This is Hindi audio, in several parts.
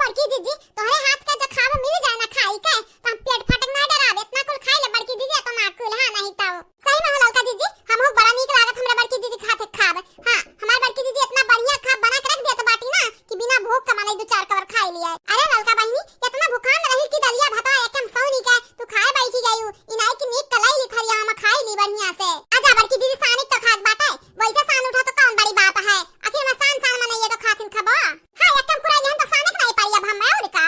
बड़की दीदी तोहरे हाथ का जो खावा मिल जाए ना खाई के त हम पेट फटक ना डरावे इतना कुल खाई ले बड़की दीदी तो ना कुल हां नहीं तो सही में ललका दीदी हमहु बड़ा नीक लागत हमरा बड़की दीदी खाते खाब। हां हमार बड़की दीदी इतना बढ़िया खा बना के रख दे तो बाटी ना कि बिना भूख के माने दो चार कवर खाई लिया। अरे ललका बहिनी इतना भूखा न रही कि दलिया भाता एकदम सौनी के तू खाए बैठी गयू इनाई की नीक कलाई लिखरिया हम खाई ली बढ़िया से। आजा बड़की दीदी सानी तो खात बाटे वैसे सान उठा तो कौन बड़ी बात है आखिर में सान सान मने ये तो खातिन खबा। हां एकदम पूरा जहन तो साने नहीं पाई अब हम और का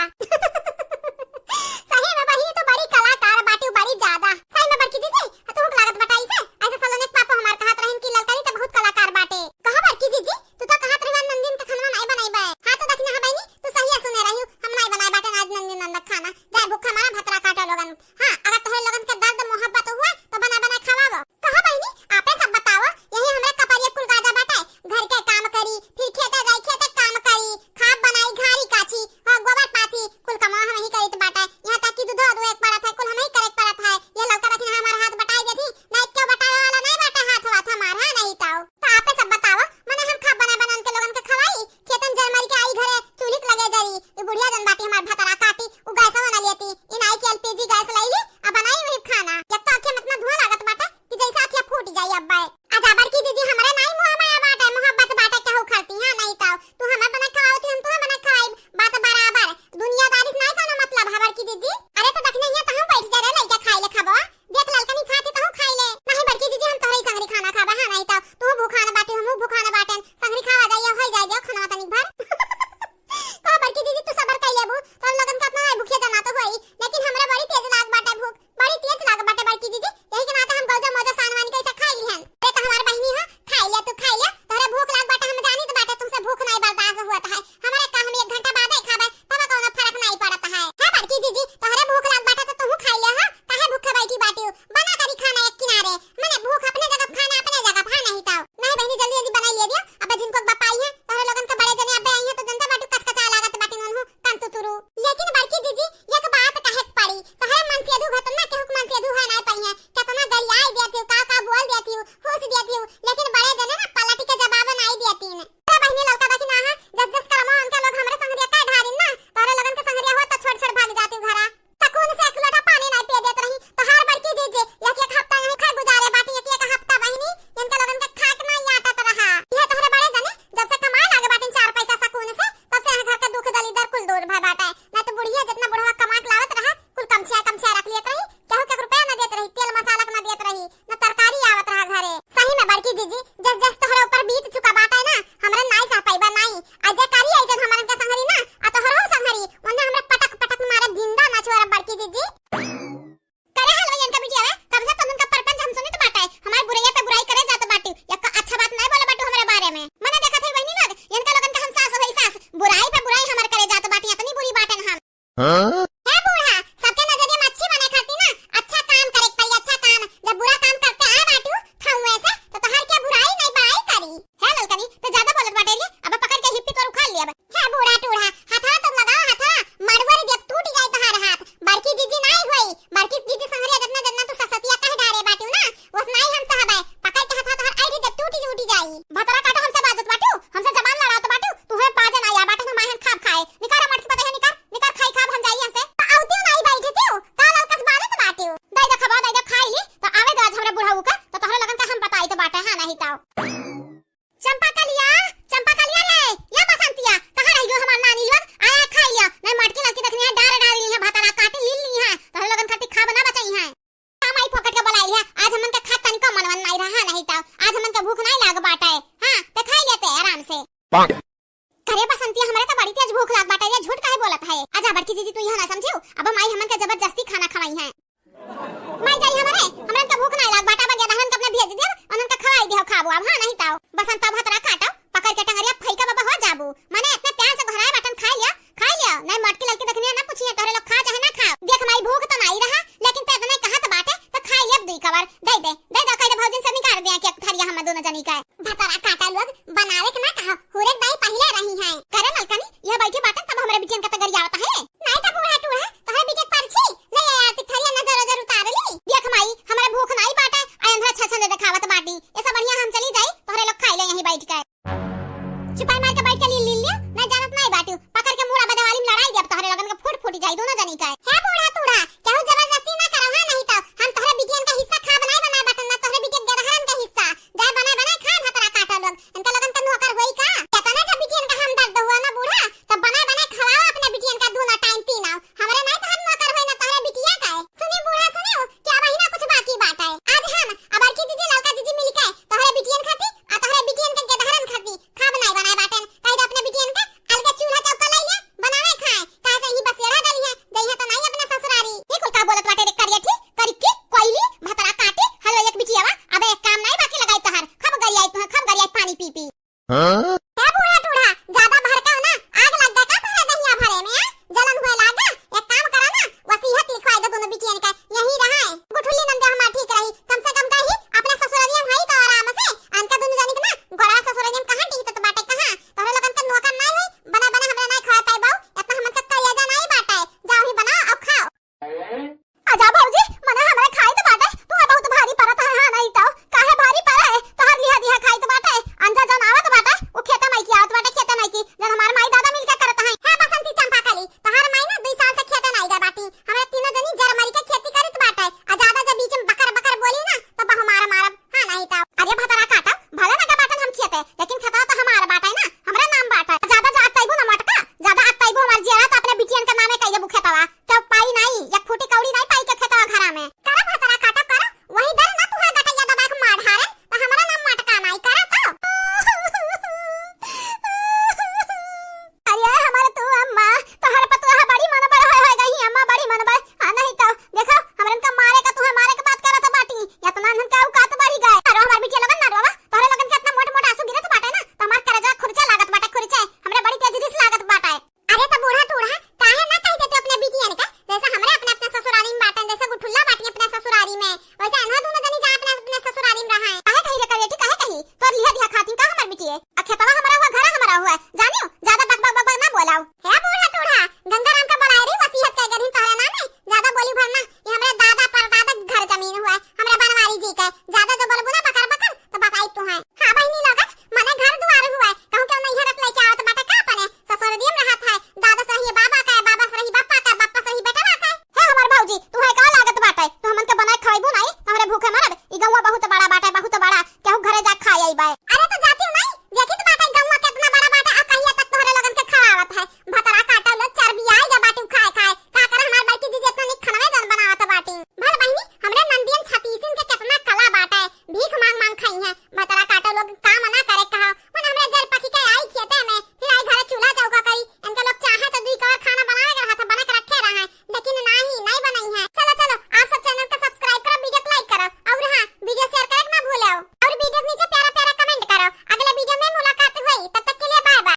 सही में बहिनी तो बड़ी कलाकार बाटी बड़ी ज्यादा सही में बड़की दीदी तू लागत बताई से ऐसे सलोने पापा हमार कहत रहन कि ललकारी तो बहुत कलाकार बाटे। कहा बड़की दीदी तू तो कहत रहन नंदिन के खाना नहीं बनाई बे हां तो देखना है बहिनी तू सही सुने रही हम नहीं बनाए बाटे आज नंदिन नंद खाना जाए भूखा मारा भतरा काटा लोगन। हां अगर तोहरे लोगन के दर्द मोहब्बत हुआ तो बना बना खवावो। कहा बहिनी आपे सब बताओ यही हमरा कपरिया कुल गाजा बाटे घर के काम करी फिर खेते जाई खेते काम करी खाब बनाई घारी काची और गोबर पाथी कुल कमा हम ही करित बाटे यहां तक कि दूध दो एक पड़ा था कुल हम ही करे पड़ा था ये लौका रखना हमारा हाथ बटाई देती नहीं क्यों बटावे वाला नहीं बाटे हाथ हाथ हमारा नहीं तो आपे सब बताओ माने हम खाब बना बना के लोगन के खवाई खेतन जरमरी के आई घरे चूल्ही लगे जरी ये बुढ़िया जन बाटी हमार भतरा काटी उ गैस बना लेती इन आई के एलपीजी गैस लाई अब बनाई वही खाना एक तो आंखें मतलब धुआं लागत बाटे कि जैसे आंखें फूट जाई अब बाय। आजा बड़की दीदी हमारे नहीं मुंह माया बाटे मोहब्बत बाटे कहू खरती हां नहीं तो तू हमें बना खवाओ हम तू बना खवाई बात बराबर दुनियादारी से नहीं कोनो मतलब है बड़की दीदी। अरे तो देखने हिया तो हम बैठ जा रे लइका खाई ले खाबो देख ललकनी खाती तो हम खाई ले नहीं बड़की दीदी हम तोहरी संगरी खाना खाबा हां नहीं तो तू भूखा ना बाटे हम भूखा ना बाटे संगरी खावा जाइए होई जाए दे खाना तनी भर तो बड़की दीदी तू सबर कर लेबू तो लगन का अपना भूखे जाना तो होई लेकिन हमरा बड़ी तेज लाग बाटे भूख बड़ी तेज लाग बाटे बड़की दीदी यही के नाते हम गौजा मौजा सानवानी कैसे खाई लिहन। अरे तो हमार बहिनी हां खाई ले तू खाई ले तोरे भूख लाग बाटे हम जानी तो बाटे तुमसे भूख नहीं बर्दाश्त होता है हमारे का हम 1 घंटा बाद ही खाबे तब कोनो फर्क नहीं पड़ता है। हां बड़की दीदी तोरे भूख लाग बाटे तो तू खाई ले हां काहे भूखे बैठी बाटी बना करी खाना एक किनारे माने भूख अपने जगह खाना अपने जगह हां नहीं तो नहीं बहिनी जल्दी जल्दी बनाई ले दियो अब जिनको बपाई है तोरे लोगन के बड़े जने अबे आई है तो जनता बाटू कचकचा लागत बाटी नन हो कान तो तुरु। लेकिन बड़की दीदी एक बात कहे पड़ी तोहरे मन से अधू घटना के हुक्म से अधू है नहीं पई है कितना गरियाई देती का बोल देती होश देती लेकिन बड़े जने ना पलटी के जवाब नहीं देती ने। अरे बहिनी लौका बाकी ना है जस करमा उनके लोग हमरे संग देता ढारिन ना तोरे लोगन के संग हो तो छोड़ छोड़ भाग जाती घरा तकुन से एक लोटा पानी नहीं पी देत रही तो हार बड़की दीदी एक हफ्ता नहीं खा गुजारे बाटी एक हफ्ता बहिनी इनके लोगन के खाक नहीं आता तो रहा ये तोहरे बड़े जने जब से कमाए लागे बाटी 4 पैसा सकुन से तब से घर के दुख दलीदर कुल दूर भा बाटा ना तो बुढ़िया जितना बुढ़वा कमा के लावत रहा कुल कम से रख लेत रही केहू के रुपया ना देत रही तेल मसाला ना देत रही ना तरकारी आवत रहा घरे। सही में बड़की दीदी जस जस तोहरे ऊपर बीत चुका बाटा ना हमरे नहीं सह पाइबा नहीं अजे करी ऐसे हमरन के संगरी ना आ तोहरो संगरी ओने हमरे पटक पटक मारे जिंदा ना छोड़ बड़की दीदी करे हलवा इनका बिटिया कब से तुम का परपंच हम सुनी तो बाटा है हमारे बुराई पे बुराई करे जात बाटी एक अच्छा बात नहीं बोले बाटू हमारे बारे में मने देखा थे बहनी लोग इनका लोगन के हम सास होई सास बुराई पे बुराई हमारे करे जात बाटी इतनी बुरी बात है हम है बूढ़ा सबके नजरिए में अच्छी बने खाती ना अच्छा काम करे पई अच्छा काम जब बुरा काम करते आए बाटू थाऊ ऐसे तो तोहर क्या बुराई नहीं बड़ाई करी है ललकनी तो ज्यादा बोलत बाटे रे अब पकड़ के हिप्पी तोर उखाड़ लिया है बूढ़ा टूढ़ा हाथा तो लगाओ हाथा मड़वर देख टूट जाए तोहर हाथ बड़की दीदी नहीं होई बड़की दीदी संगरिया जितना जितना तू ससतिया कह डारे बाटू ना ओस नहीं हम सहबे पकड़ के हाथा तोहर आई देख टूटी उठी जाई भतरा काटो हमसे बाजत बाटू हमसे जबान लड़ाओ तो बाटू तू है पाजन आया बाटे ना माहन खाब खाए निकार मठ पता है निकार खाई खाब हम जाई हमसे आउतियो नहीं बैठतियो काल अलकस बारत बाटू दई दे खबा दई दे खाई ली तो आवे दे आज हमरे बुढ़ाऊ का तो तोहरे लगन का हम बताई तो बाटे हां नहीं ताओ। चंपा कलिया ले या बसंतिया कहां रही हो हमार नानी लोग आया खाई लिया नहीं मटकी लड़की देखनी है डार डाल ली है भातरा काटी ली है तोहरे लगन खाती खा बना बचाई है कामाई पकड़ के बुलाई है आज हमन के खा तनिको मनवन नहीं रहा नहीं ताओ आज हमन के भूख नहीं लाग बाटा है हां ते खाई लेते आराम से करे बसंतिया हमारे तो बड़ी तेज भूख लाग बाटा है झूठ काहे बोलत है। आजा बड़की दीदी तू यहां ना समझियो अब माई हमन के जबरदस्ती खाना खवाई है माई जाई हमन के भूख नहीं लाग बाटा बगे दहन के अपने भेज दे उनन के खवाई दे खाबो अब हां नहीं ताओ बसंत भतरा काटो पकड़ के टंगरिया फैका बाबा हो जाबू माने